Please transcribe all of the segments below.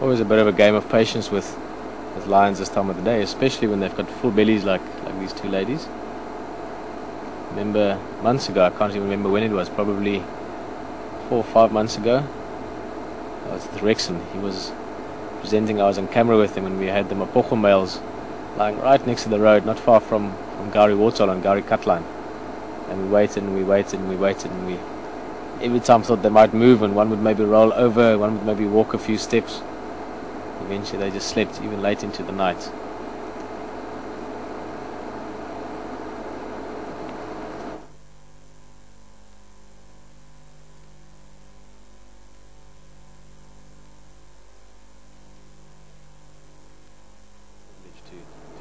Always a bit of a game of patience with lions this time of the day, especially when they've got full bellies like these two ladies. Remember months ago, I can't even remember when it was, probably 4 or 5 months ago, I was with Rexon. He was presenting, I was on camera with him, and we had the Mapocho males lying right next to the road, not far from Gowrie Waterhole on Gowrie Cutline. And we waited and we waited and we waited, and we every time thought they might move, and one would maybe roll over, one would maybe walk a few steps. Eventually they just slept even late into the night. To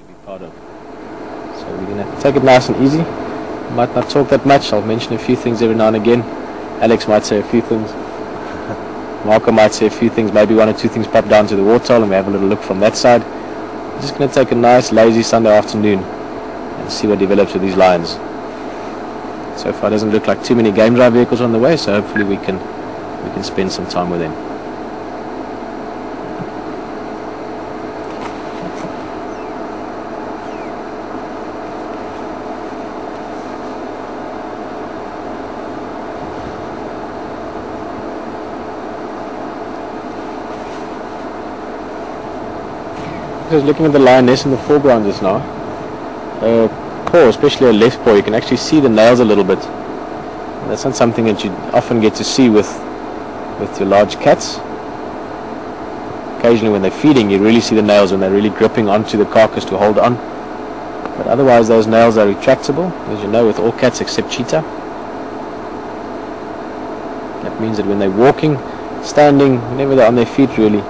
be part of. So we're going to take it nice and easy. Might not talk that much. I'll mention a few things every now and again. Alex might say a few things. Marco might say a few things. Maybe 1 or 2 things pop down to the waterhole and we have a little look from that side. We're just going to take a nice lazy Sunday afternoon and see what develops with these lions. So far it doesn't look like too many game drive vehicles on the way, so hopefully we can spend some time with them. Just looking at the lioness in the foreground just now, paw, especially her left paw, you can actually see the nails a little bit. And that's not something that you often get to see with your large cats. Occasionally when they're feeding you really see the nails when they're really gripping onto the carcass to hold on. But otherwise those nails are retractable, as you know, with all cats except cheetah. That means that when they're walking, standing, whenever they're on their feet really,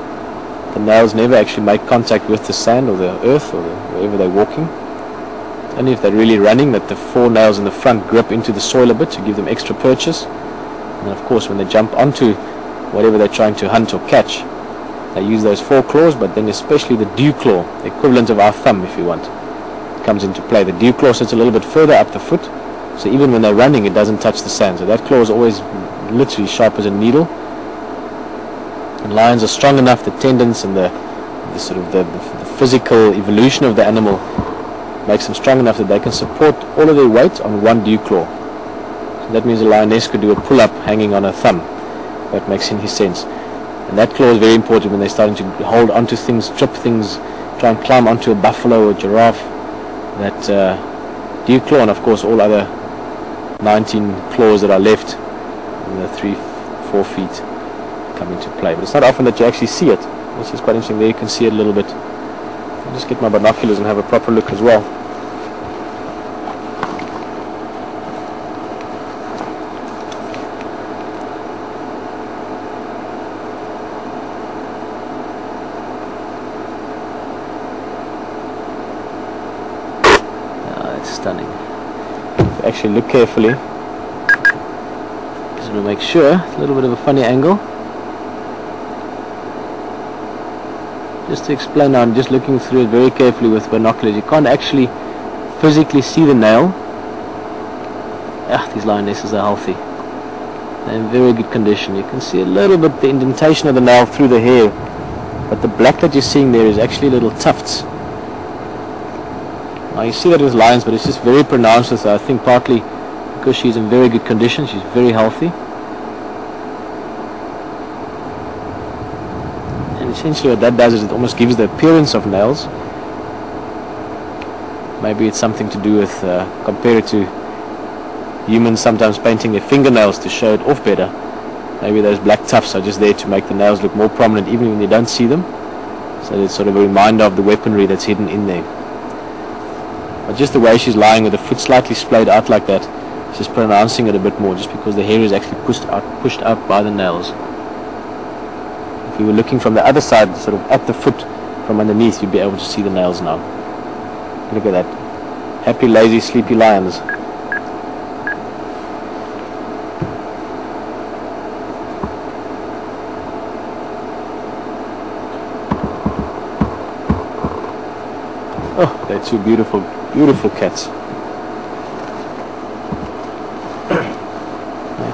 the nails never actually make contact with the sand or the earth or wherever they're walking. Only if they're really running that the 4 nails in the front grip into the soil a bit to give them extra purchase. And of course when they jump onto whatever they're trying to hunt or catch, they use those 4 claws, but then especially the dew claw, the equivalent of our thumb if you want, comes into play. The dew claw sits a little bit further up the foot, so even when they're running it doesn't touch the sand. So that claw is always literally sharp as a needle. And lions are strong enough, the tendons and the physical evolution of the animal makes them strong enough that they can support all of their weight on 1 dew claw. So that means a lioness could do a pull-up hanging on a thumb. That makes any sense. And that claw is very important when they're starting to hold onto things, trip things, try and climb onto a buffalo or giraffe. That dew claw, and of course all other 19 claws that are left in the 3-4 feet come into play. But it's not often that you actually see it. This is quite interesting. There you can see it a little bit. I'll just get my binoculars and have a proper look as well. That's stunning. If you actually look carefully, just want to make sure, it's a little bit of a funny angle. Just to explain now, I'm just looking through it very carefully with binoculars. You can't actually physically see the nail. These lionesses are healthy. They're in very good condition. You can see a little bit the indentation of the nail through the hair, but the black that you're seeing there is actually little tufts. Now you see that with lions, but it's just very pronounced with her. I think partly because she's in very good condition, she's very healthy. Essentially what that does is it almost gives the appearance of nails. Maybe it's something to do with, compared to humans sometimes painting their fingernails to show it off better. Maybe those black tufts are just there to make the nails look more prominent even when you don't see them. So it's sort of a reminder of the weaponry that's hidden in there. But just the way she's lying with the foot slightly splayed out like that, she's pronouncing it a bit more just because the hair is actually pushed out by the nails. If you were looking from the other side, sort of at the foot from underneath, you'd be able to see the nails now. Look at that. Happy, lazy, sleepy lions. Oh, they're two beautiful, beautiful cats.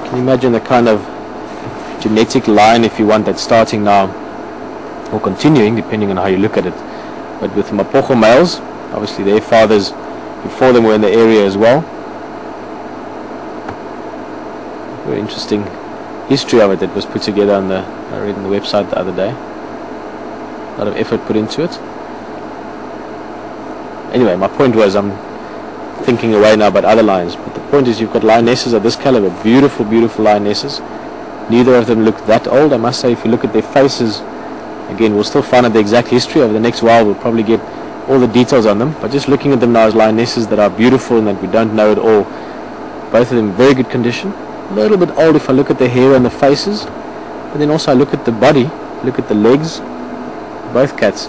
Can you imagine the kind of genetic line, if you want, that's starting now or continuing, depending on how you look at it. But with Mapocho males, obviously their fathers before them were in the area as well. Very interesting history of it that was put together on the, I read on the website the other day. A lot of effort put into it. Anyway, my point was, I'm thinking away now about other lions, but the point is you've got lionesses of this caliber, beautiful, beautiful lionesses. Neither of them look that old. I must say, if you look at their faces, again, we'll still find out the exact history. Over the next while, we'll probably get all the details on them, but just looking at them now as lionesses that are beautiful and that we don't know at all, both of them in very good condition. A little bit old if I look at the hair and the faces, but then also I look at the body, look at the legs, both cats.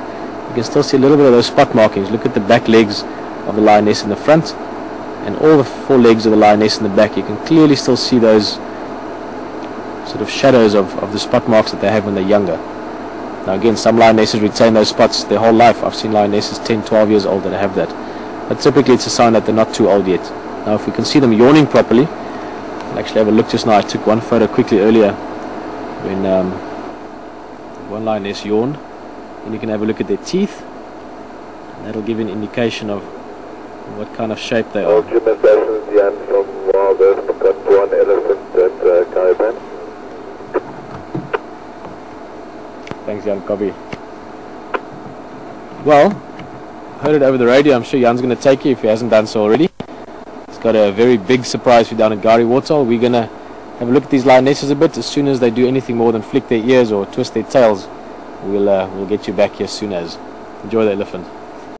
You can still see a little bit of those spot markings. Look at the back legs of the lioness in the front and all the four legs of the lioness in the back. You can clearly still see those sort of shadows of the spot marks that they have when they're younger. Now again, some lionesses retain those spots their whole life. I've seen lionesses 10, 12 years old that have that. But typically it's a sign that they're not too old yet. Now if we can see them yawning properly, I'll actually have a look just now. I took one photo quickly earlier when one lioness yawned. And you can have a look at their teeth. And that'll give you an indication of what kind of shape they are. Jan from WildEarth, got one elephant at Caravan. Thanks, Jan. Copy. Well, heard it over the radio. I'm sure Jan's going to take you if he hasn't done so already. He's got a very big surprise for you down at Gari Waterhole. We're going to have a look at these lionesses a bit. As soon as they do anything more than flick their ears or twist their tails, we'll get you back here as soon as. Enjoy the elephant.